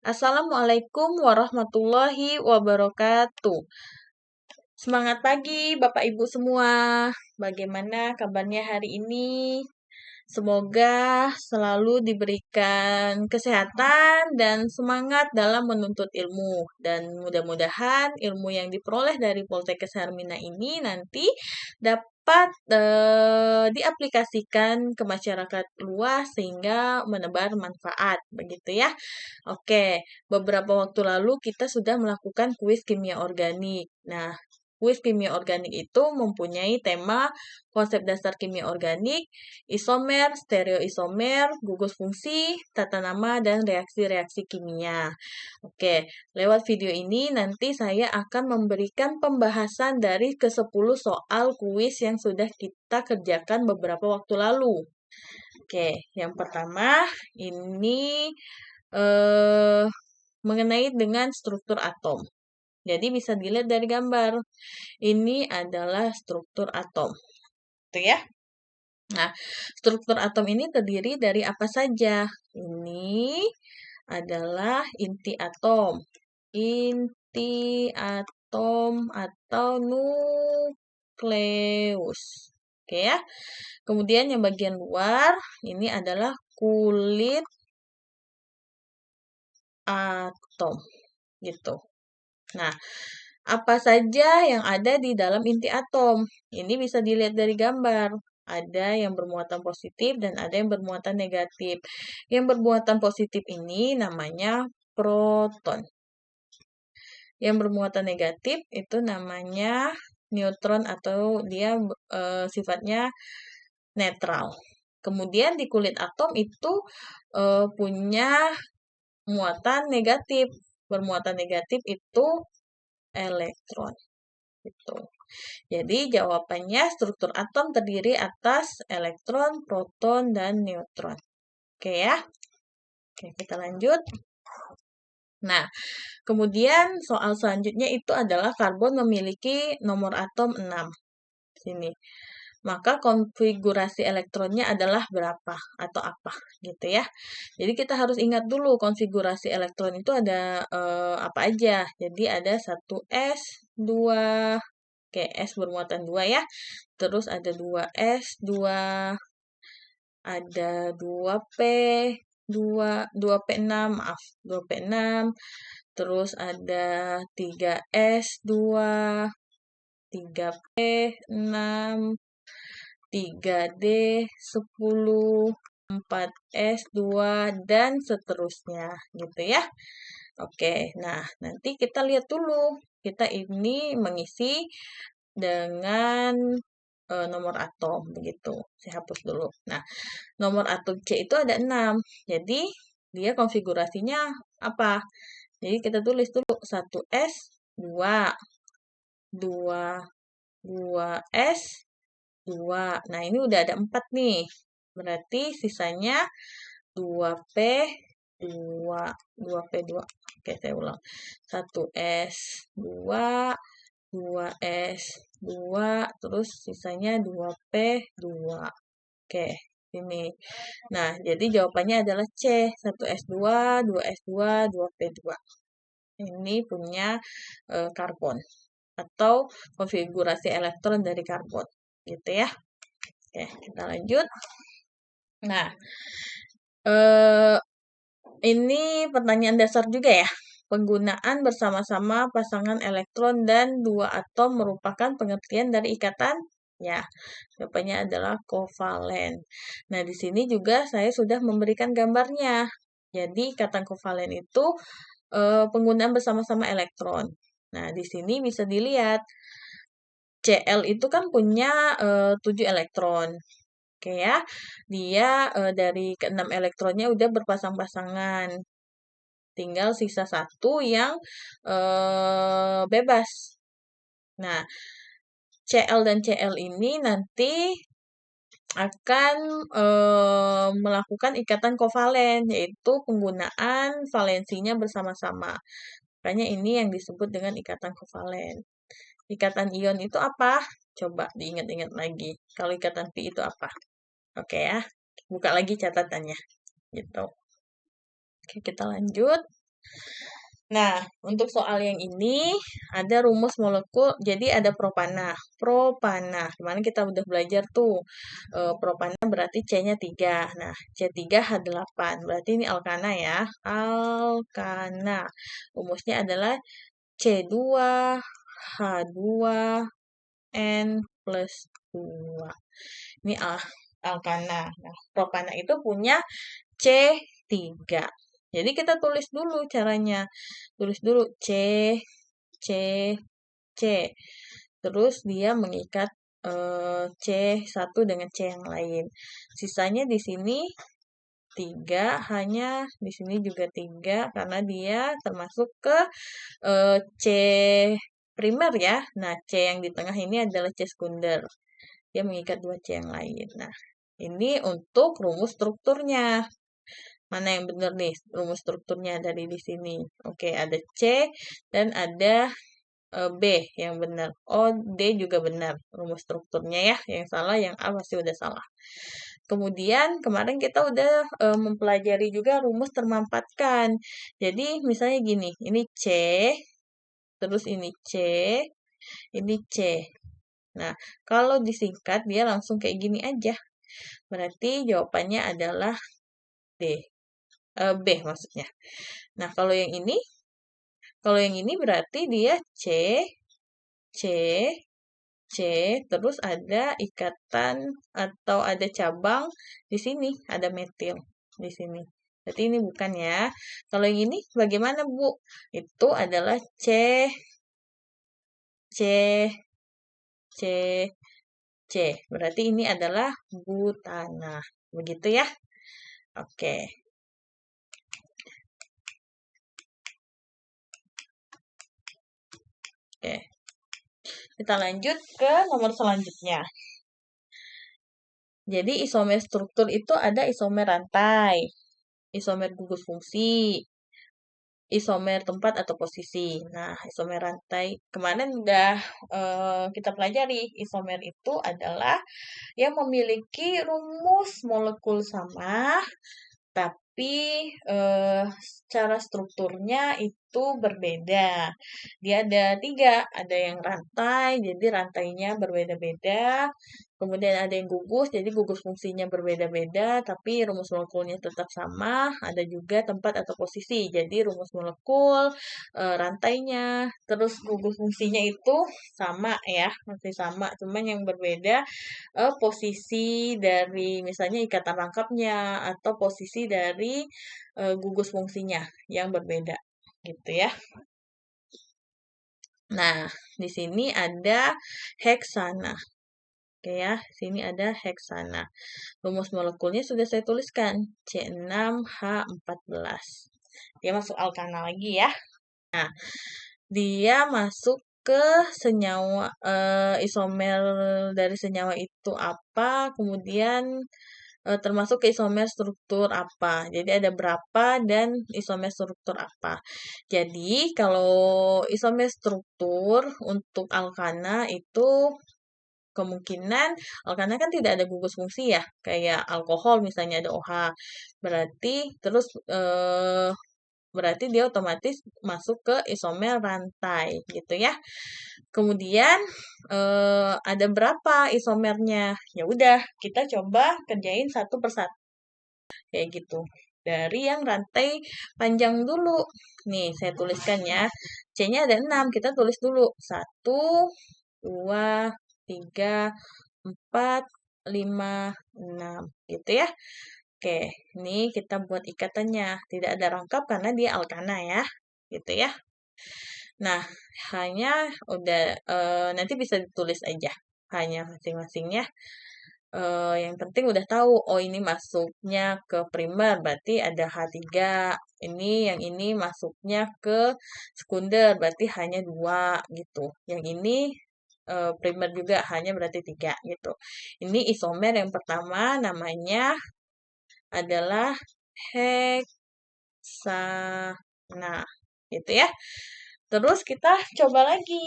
Assalamualaikum warahmatullahi wabarakatuh. Semangat pagi Bapak Ibu semua. Bagaimana kabarnya hari ini? Semoga selalu diberikan kesehatan dan semangat dalam menuntut ilmu. Dan mudah-mudahan ilmu yang diperoleh dari Poltekkes Hermina ini nanti dapat diaplikasikan ke masyarakat luas sehingga menebar manfaat, begitu ya. Oke, beberapa waktu lalu kita sudah melakukan kuis kimia organik. Nah, kuis kimia organik itu mempunyai tema konsep dasar kimia organik, isomer, stereoisomer, gugus fungsi, tata nama, dan reaksi-reaksi kimia. Oke, lewat video ini nanti saya akan memberikan pembahasan dari ke-10 soal kuis yang sudah kita kerjakan beberapa waktu lalu. Oke, yang pertama ini mengenai dengan struktur atom. Jadi bisa dilihat dari gambar. Ini adalah struktur atom. Itu ya. Nah, struktur atom ini terdiri dari apa saja? Ini adalah inti atom. Inti atom atau nukleus. Oke ya. Kemudian yang bagian luar ini adalah kulit atom. Gitu. Nah, apa saja yang ada di dalam inti atom? Ini bisa dilihat dari gambar. Ada yang bermuatan positif dan ada yang bermuatan negatif. Yang bermuatan positif ini namanya proton. Yang bermuatan negatif itu namanya neutron atau dia sifatnya netral. Kemudian di kulit atom itu punya muatan negatif. Bermuatan negatif itu elektron. Gitu. Jadi jawabannya struktur atom terdiri atas elektron, proton, dan neutron. Oke ya. Oke, kita lanjut. Nah, kemudian soal selanjutnya itu adalah karbon memiliki nomor atom 6. Sini. Maka konfigurasi elektronnya adalah berapa atau apa gitu ya. Jadi kita harus ingat dulu konfigurasi elektron itu ada apa aja. Jadi ada 1s, 2, oke, S bermuatan 2 ya. Terus ada 2s, 2, ada 2p, 2p6, maaf, 2p6. Terus ada 3s, 2, 3p6, 3D, 10, 4S, 2, dan seterusnya gitu ya. Oke, nah nanti kita lihat dulu. Kita ini mengisi dengan nomor atom begitu. Saya hapus dulu. Nah, nomor atom C itu ada 6. Jadi dia konfigurasinya apa? Jadi kita tulis dulu 1S, 2, 2S, 2. Nah, ini udah ada 4 nih. Berarti sisanya 2P, 2. 2P, 2. Oke, saya ulang. 1S, 2, 2S, 2. Terus sisanya 2P, 2. Oke, ini. Nah, jadi jawabannya adalah C. 1S2, 2S2, 2P2. Ini punya karbon. Atau konfigurasi elektron dari karbon. Gitu ya. Oke, kita lanjut. Nah, ini pertanyaan dasar juga ya. Penggunaan bersama-sama pasangan elektron dan dua atom merupakan pengertian dari ikatan? Ya, jawabannya adalah kovalen. Nah, di sini juga saya sudah memberikan gambarnya. Jadi, ikatan kovalen itu penggunaan bersama-sama elektron. Nah, di sini bisa dilihat Cl itu kan punya 7 elektron. Oke ya, dia dari ke-6 elektronnya udah berpasang-pasangan. Tinggal sisa 1 yang bebas. Nah, Cl dan Cl ini nanti akan melakukan ikatan kovalen, yaitu penggunaan valensinya bersama-sama. Makanya ini yang disebut dengan ikatan kovalen. Ikatan ion itu apa? Coba diingat-ingat lagi. Kalau ikatan pi itu apa? Oke ya, buka lagi catatannya. Gitu. Oke, kita lanjut. Nah, untuk soal yang ini ada rumus molekul, jadi ada propana. Propana, kemarin kita udah belajar tuh. Propana berarti C-nya 3. Nah, C3H8. Berarti ini alkana ya. Alkana. Rumusnya adalah C2H2N plus 2. Ini alkana. Nah, propana itu punya C3. Jadi kita tulis dulu caranya. Tulis dulu C, C, C. Terus dia mengikat C1 dengan C yang lain. Sisanya di sini 3, hanya di sini juga 3 karena dia termasuk ke C primer ya. Nah, C yang di tengah ini adalah C sekunder. Dia mengikat 2 C yang lain. Nah, ini untuk rumus strukturnya. Mana yang benar nih rumus strukturnya dari di sini? Oke, ada C dan ada B yang benar. Oh, D juga benar rumus strukturnya ya. Yang salah, yang A pasti udah salah. Kemudian kemarin kita udah mempelajari juga rumus termampatkan. Jadi misalnya gini, ini C, terus ini C, ini C. Nah, kalau disingkat dia langsung kayak gini aja. Berarti jawabannya adalah D. B maksudnya. Nah, kalau yang ini berarti dia C, C, C, terus ada ikatan atau ada cabang di sini, ada metil di sini. Berarti ini bukan ya. Kalau yang ini bagaimana, Bu? Itu adalah C, C, C, C. Berarti ini adalah butana. Begitu ya? Oke. Oke. Kita lanjut ke nomor selanjutnya. Jadi isomer struktur itu ada isomer rantai, isomer gugus fungsi, isomer tempat atau posisi. Nah, isomer rantai kemarin udah kita pelajari. Isomer itu adalah yang memiliki rumus molekul sama, tapi secara strukturnya itu berbeda. Dia ada 3, ada yang rantai, jadi rantainya berbeda-beda. Kemudian ada yang gugus, jadi gugus fungsinya berbeda-beda, tapi rumus molekulnya tetap sama. Ada juga tempat atau posisi, jadi rumus molekul, rantainya, terus gugus fungsinya itu sama ya, masih sama. Cuman yang berbeda posisi dari misalnya ikatan rangkapnya atau posisi dari gugus fungsinya yang berbeda gitu ya. Nah, di sini ada heksana. Oke ya, sini ada heksana. Rumus molekulnya sudah saya tuliskan, C6H14. Dia masuk alkana lagi ya. Nah, dia masuk ke senyawa isomer dari senyawa itu apa, kemudian termasuk ke isomer struktur apa. Jadi ada berapa dan isomer struktur apa. Jadi kalau isomer struktur untuk alkana itu kemungkinan alkana kan tidak ada gugus fungsi ya, kayak alkohol misalnya ada OH. Berarti dia otomatis masuk ke isomer rantai gitu ya. Kemudian ada berapa isomernya? Ya udah, kita coba kerjain satu persatu kayak gitu. Dari yang rantai panjang dulu. Nih, saya tuliskan ya. C-nya ada 6, kita tulis dulu. 1, 2, 3, 4, 5, 6. Gitu ya. Oke, ini kita buat ikatannya. Tidak ada rangkap karena dia alkana ya. Gitu ya. Nah, hanya udah nanti bisa ditulis aja hanya masing-masingnya. Yang penting udah tahu, oh ini masuknya ke primer, berarti ada H3. Yang ini masuknya ke sekunder, berarti hanya 2 gitu. Yang ini primer juga hanya berarti 3 gitu. Ini isomer yang pertama namanya adalah heksana gitu ya. Terus kita coba lagi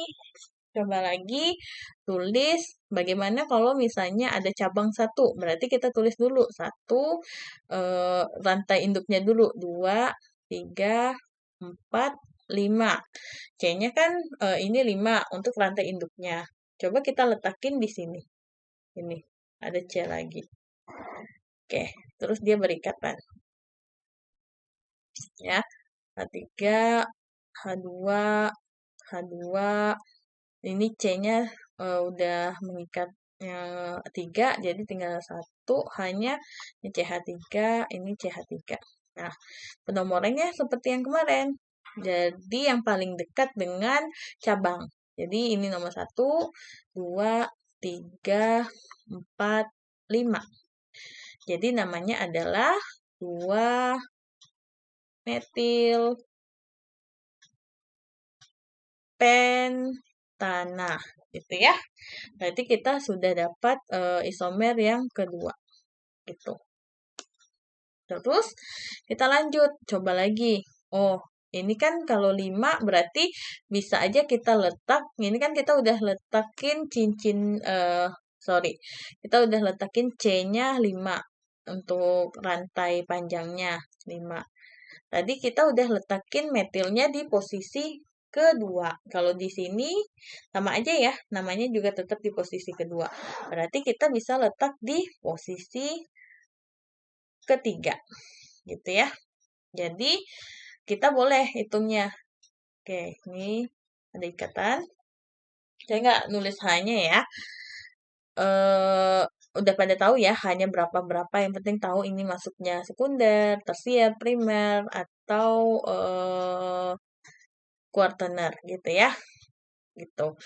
tulis bagaimana kalau misalnya ada cabang 1. Berarti kita tulis dulu 1 rantai induknya dulu 2, 3, 4, 5. C-nya kan ini 5 untuk rantai induknya. Coba kita letakin di sini. Ini, ada C lagi. Oke, terus dia berikatan. Ya, H3, H2, H2. Ini C-nya udah mengikat 3, jadi tinggal 1. Hanya ini CH3, ini CH3. Nah, penomorannya seperti yang kemarin. Jadi yang paling dekat dengan cabang. Jadi ini nomor 1, 2, 3, 4, 5. Jadi namanya adalah 2 metil pentana, gitu ya. Berarti kita sudah dapat isomer yang kedua, gitu. Terus kita lanjut, coba lagi. Oh, ini kan kalau 5 berarti bisa aja kita letak, ini kan kita udah letakin kita udah letakin C-nya 5 untuk rantai panjangnya 5. Tadi kita udah letakin metilnya di posisi kedua. Kalau di sini sama aja ya, namanya juga tetap di posisi kedua. Berarti kita bisa letak di posisi ketiga, gitu ya. Jadi kita boleh hitungnya. Oke, ini ada ikatan. Saya nggak nulis hanya ya. Udah pada tahu ya, hanya berapa-berapa. Yang penting tahu ini masuknya sekunder, tersier, primer, atau kuartener gitu ya. Gitu.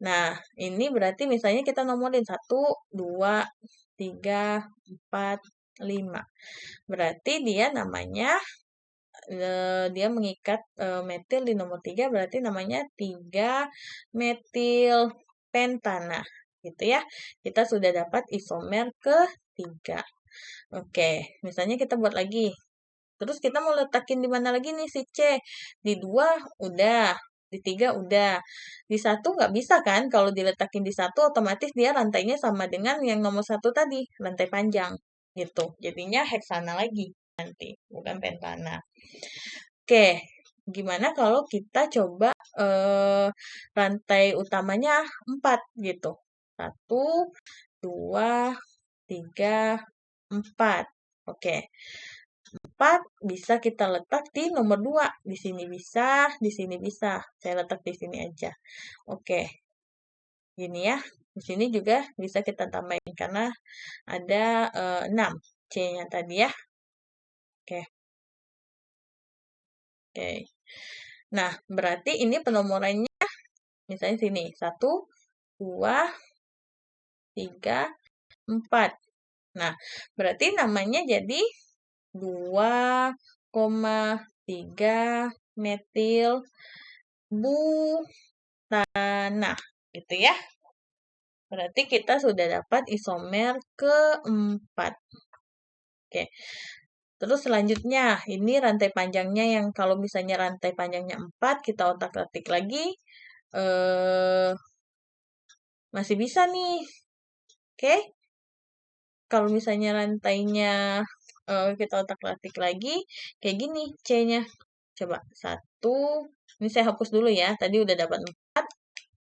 Nah, ini berarti misalnya kita nomorin 1, 2, 3, 4, 5. Berarti dia namanya dia mengikat metil di nomor 3 berarti namanya 3 metil pentana gitu ya. Kita sudah dapat isomer ketiga. Oke, misalnya kita buat lagi. Terus kita mau letakin di mana lagi nih si C? Di 2 udah, di 3 udah. Di 1 nggak bisa kan? Kalau diletakin di 1 otomatis dia rantainya sama dengan yang nomor 1 tadi, rantai panjang gitu. Jadinya heksana lagi nanti, bukan pentana. Oke, gimana kalau kita coba rantai utamanya 4 gitu. 1, 2, 3, 4. Oke. 4 bisa kita letak di nomor 2. Di sini bisa, di sini bisa. Saya letak di sini aja. Oke. Gini ya. Di sini juga bisa kita tambahin karena ada 6 C-nya tadi ya. Oke. Oke. Nah, berarti ini penomorannya misalnya sini. 1, 2, 3, 4. Nah, berarti namanya jadi 2,3 metil butana gitu ya. Berarti kita sudah dapat isomer keempat. Oke. Terus selanjutnya, ini rantai panjangnya yang kalau misalnya rantai panjangnya 4, kita otak-atik lagi. Masih bisa nih. Oke. Kalau misalnya rantainya kita otak-atik lagi, kayak gini C-nya. Coba, 1. Ini saya hapus dulu ya. Tadi udah dapat 4.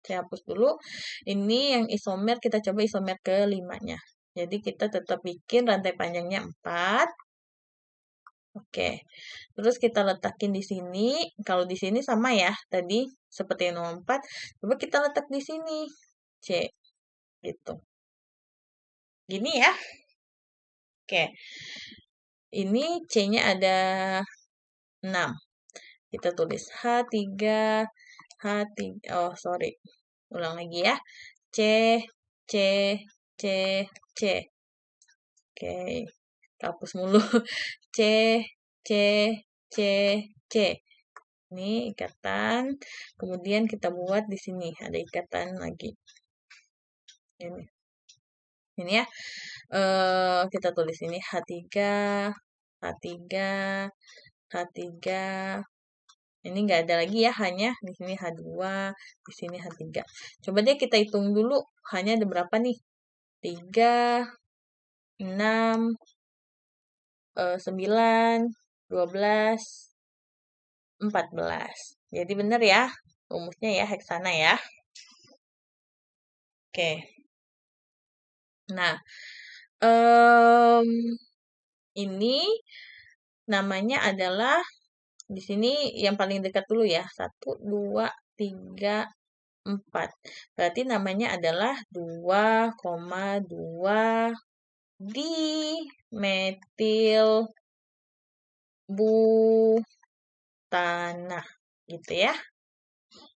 Saya hapus dulu. Ini yang isomer, kita coba isomer ke-5-nya. Jadi kita tetap bikin rantai panjangnya 4. Oke. Terus kita letakin di sini. Kalau di sini sama ya. Tadi seperti yang nomor 4. Coba kita letak di sini. C. Gitu. Gini ya. Oke. Ini C-nya ada 6. Kita tulis H3, H3. Oh, sorry. Ulang lagi ya. C, C, C, C. Oke. Hapus mulu. C, C, C, C. Ini ikatan. Kemudian kita buat di sini. Ada ikatan lagi. Ini ya. Kita tulis ini H3, H3, H3. Ini nggak ada lagi ya, hanya di sini H2, di sini H3. Coba deh kita hitung dulu, hanya ada berapa nih? 3, 6, 9, 12, 14. Jadi benar ya, rumusnya ya heksana ya. Oke. Nah, ini namanya adalah di sini yang paling dekat dulu ya. 1, 2, 3, 4. Berarti namanya adalah 2,2 dimetil butana gitu ya.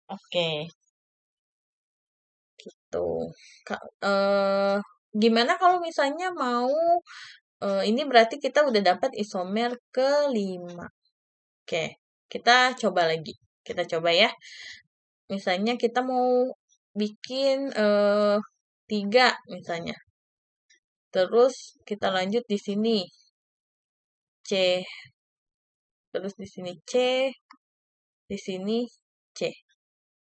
Oke. Gitu. Gimana kalau misalnya mau ini berarti kita udah dapat isomer ke-5. Oke, kita coba lagi. Kita coba ya. Misalnya kita mau bikin 3 misalnya. Terus kita lanjut di sini. C. Terus di sini C. Di sini C.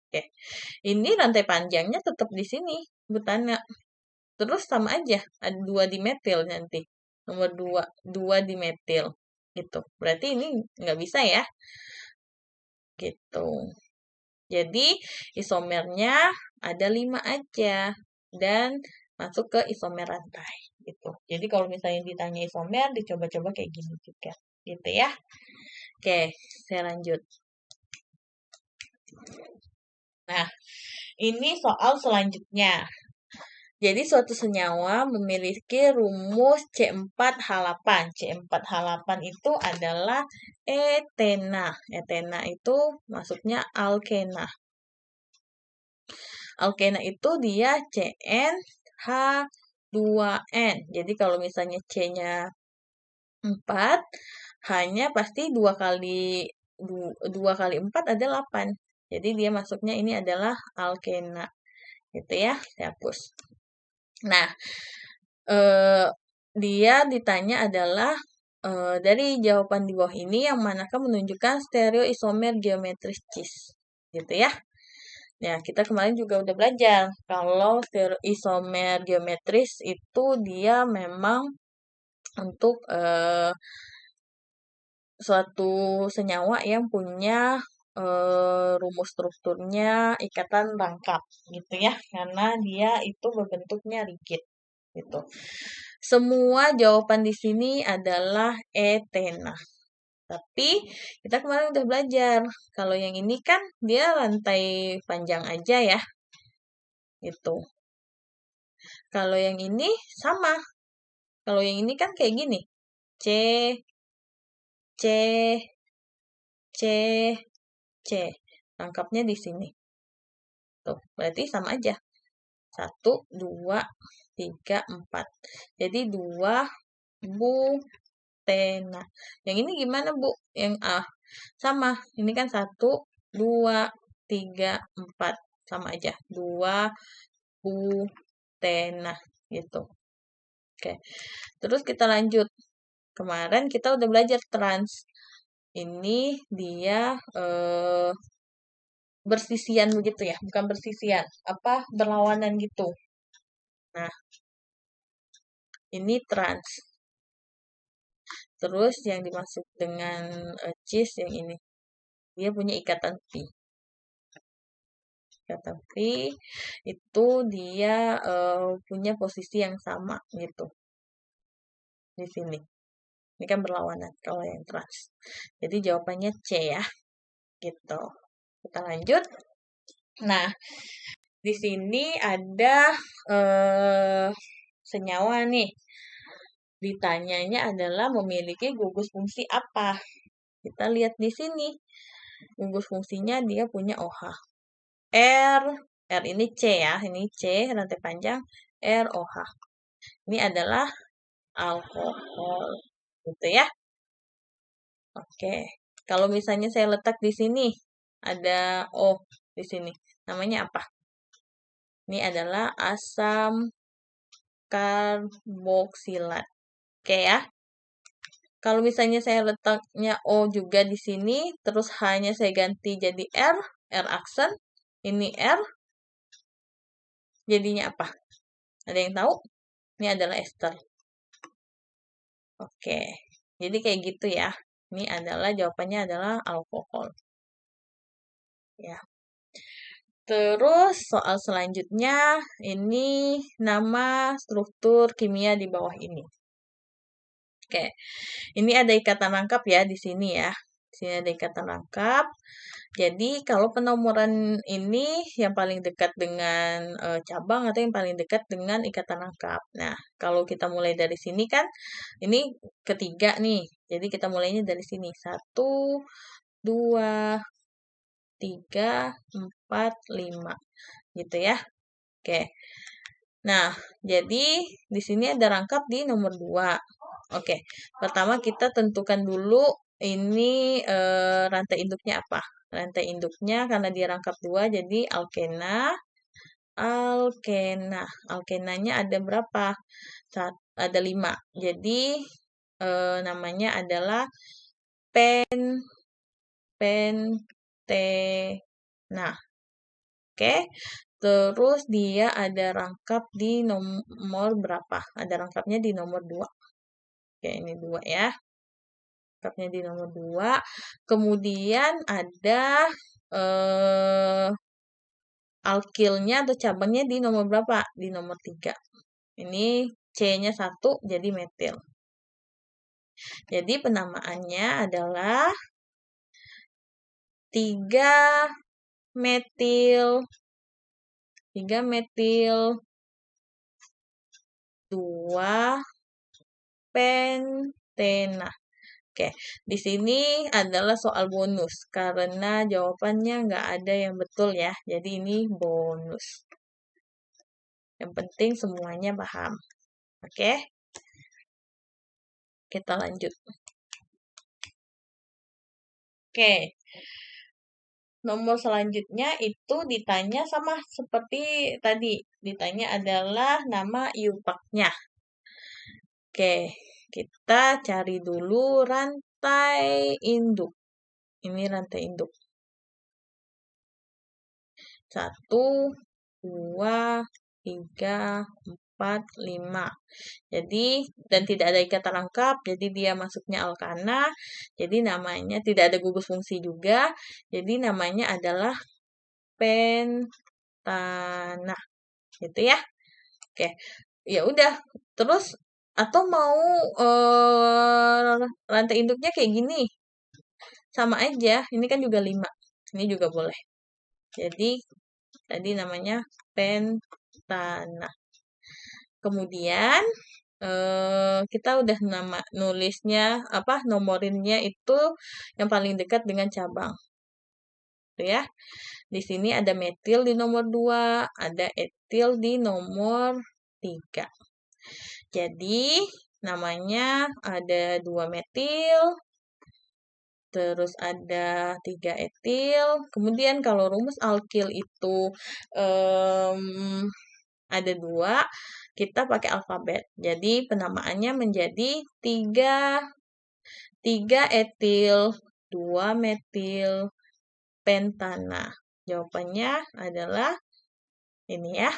Oke. Ini rantai panjangnya tetap di sini, butana. Terus sama aja, ada 2 dimetil nanti. Nomor 2 dimetil. Gitu. Berarti ini nggak bisa ya. Gitu. Jadi isomernya ada 5 aja. Dan masuk ke isomer rantai. Gitu. Jadi kalau misalnya ditanya isomer, dicoba-coba kayak gini juga. Gitu ya. Oke, saya lanjut. Nah, ini soal selanjutnya. Jadi suatu senyawa memiliki rumus C4H8. C4H8 itu adalah etena. Etena itu maksudnya alkena. Alkena itu dia CnH2n. Jadi kalau misalnya C-nya 4, hanya pasti 2 kali 4 ada 8. Jadi dia masuknya ini adalah alkena. Gitu ya, saya hapus. Nah, dia ditanya adalah dari jawaban di bawah ini yang manakah menunjukkan stereoisomer geometris cis. Gitu ya. Ya, kita kemarin juga udah belajar kalau stereoisomer geometris itu dia memang untuk suatu senyawa yang punya rumus strukturnya ikatan rangkap gitu ya, karena dia itu berbentuknya rigid gitu. Semua jawaban di sini adalah etena. Tapi kita kemarin udah belajar kalau yang ini kan dia rantai panjang aja ya. Gitu. Kalau yang ini sama. Kalau yang ini kan kayak gini. C C C C. Rangkapnya di sini. Tuh, berarti sama aja. 1, 2, 3, 4. Jadi 2 butena. Yang ini gimana, Bu? Yang A. Sama. Ini kan 1, 2, 3, 4. Sama aja. 2 butena. Gitu. Oke. Terus kita lanjut. Kemarin kita udah belajar trans. Ini dia bersisian begitu ya. Bukan bersisian. Berlawanan gitu. Nah, ini trans. Terus yang dimaksud dengan cis yang ini. Dia punya ikatan pi. Ikatan pi itu dia punya posisi yang sama gitu. Di sini. Ini kan berlawanan kalau yang trans. Jadi jawabannya C ya. Gitu. Kita lanjut. Nah, di sini ada senyawa nih. Ditanyanya adalah memiliki gugus fungsi apa? Kita lihat di sini. Gugus fungsinya dia punya OH. R ini C ya. Ini C, rantai panjang. ROH. Ini adalah alkohol. Gitu ya. Oke. Kalau misalnya saya letak di sini, ada O di sini. Namanya apa? Ini adalah asam karboksilat. Oke ya. Kalau misalnya saya letaknya O juga di sini, terus hanya saya ganti jadi R aksen, ini R, jadinya apa? Ada yang tahu? Ini adalah ester. Oke, jadi kayak gitu ya. Ini adalah jawabannya adalah alkohol. Terus soal selanjutnya, ini nama struktur kimia di bawah ini. Oke, ini ada ikatan rangkap ya di sini ya. Di sini ada ikatan rangkap. Jadi kalau penomoran ini yang paling dekat dengan cabang atau yang paling dekat dengan ikatan rangkap. Nah, kalau kita mulai dari sini kan, ini ketiga nih. Jadi kita mulainya dari sini. 1, 2, 3, 4, 5. Gitu ya. Oke. Nah, jadi di sini ada rangkap di nomor 2. Oke, pertama kita tentukan dulu ini rantai induknya apa. Rantai induknya karena dia rangkap 2, jadi alkena. Alkenanya ada berapa? Ada 5. Jadi namanya adalah pentena. Oke. Terus dia ada rangkap di nomor berapa? Ada rangkapnya di nomor 2. Oke, ini 2 ya. Rangkapnya di nomor 2. Kemudian ada alkilnya atau cabangnya di nomor berapa? Di nomor 3. Ini C-nya 1 jadi metil. Jadi penamaannya adalah 3 metil 2 pentena. Oke, di sini adalah soal bonus karena jawabannya nggak ada yang betul ya. Jadi ini bonus. Yang penting semuanya paham. Oke, kita lanjut. Oke, nomor selanjutnya itu ditanya sama seperti tadi. Ditanya adalah nama iupaknya. Oke, kita cari dulu rantai induk. Ini rantai induk. 1, 2, 3, 4, 5. Jadi, dan tidak ada ikatan rangkap, jadi dia masuknya alkana. Jadi namanya tidak ada gugus fungsi juga. Jadi namanya adalah pentana. Gitu ya. Oke. Ya udah. Terus atau mau rantai induknya kayak gini. Sama aja. Ini kan juga 5. Ini juga boleh. Jadi tadi namanya pentana. Kemudian kita udah nulisnya nomorinnya itu yang paling dekat dengan cabang. Tuh ya. Di sini ada metil di nomor 2, ada etil di nomor 3. Jadi namanya ada 2 metil, terus ada 3 etil. Kemudian kalau rumus alkil itu ada 2, kita pakai alfabet. Jadi penamaannya menjadi 3 etil, 2 metil, pentana. Jawabannya adalah ini ya.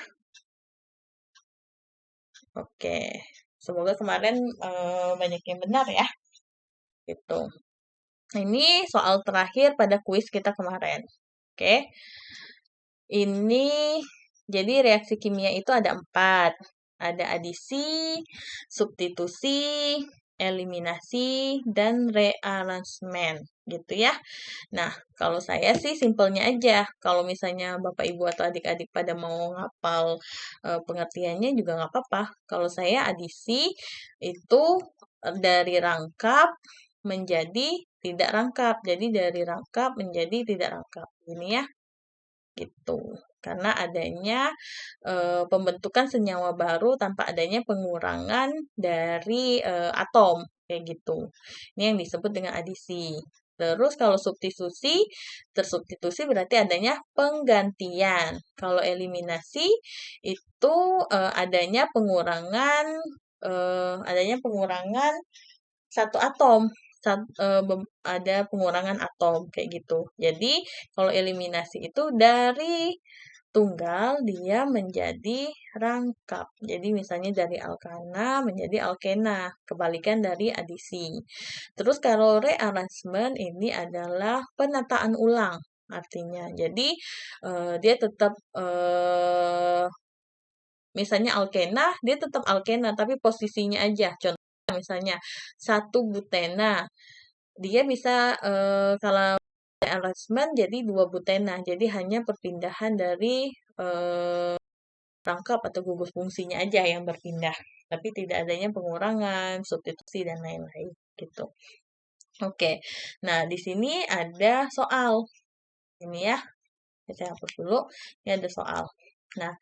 Oke, semoga kemarin banyak yang benar ya. Gitu. Ini soal terakhir pada kuis kita kemarin. Oke. Ini jadi reaksi kimia itu ada 4. Ada adisi, substitusi, eliminasi, dan rearrangement. Gitu ya. Nah, kalau saya sih simpelnya aja. Kalau misalnya Bapak Ibu atau adik-adik pada mau ngapal pengertiannya juga nggak apa-apa. Kalau saya adisi itu dari rangkap menjadi tidak rangkap. Jadi dari rangkap menjadi tidak rangkap. Ini ya. Gitu. Karena adanya pembentukan senyawa baru tanpa adanya pengurangan dari atom. Kayak gitu. Ini yang disebut dengan adisi. Terus kalau substitusi, tersubstitusi berarti adanya penggantian. Kalau eliminasi itu adanya pengurangan satu atom. Ada pengurangan atom kayak gitu. Jadi kalau eliminasi itu dari tunggal dia menjadi rangkap. Jadi misalnya dari alkana menjadi alkena, kebalikan dari adisi. Terus kalau rearrangement ini adalah penataan ulang. artinya. Jadi, dia tetap, misalnya alkena, dia tetap alkena, tapi posisinya aja. Contohnya misalnya, satu butena, dia bisa, kalau arrangement jadi 2 butena. Jadi hanya perpindahan dari, rangkap atau gugus fungsinya aja yang berpindah, tapi tidak adanya pengurangan, substitusi, dan lain-lain, gitu. Oke, nah di sini ada soal. Ini ya, saya hapus dulu. Ini ada soal. Nah,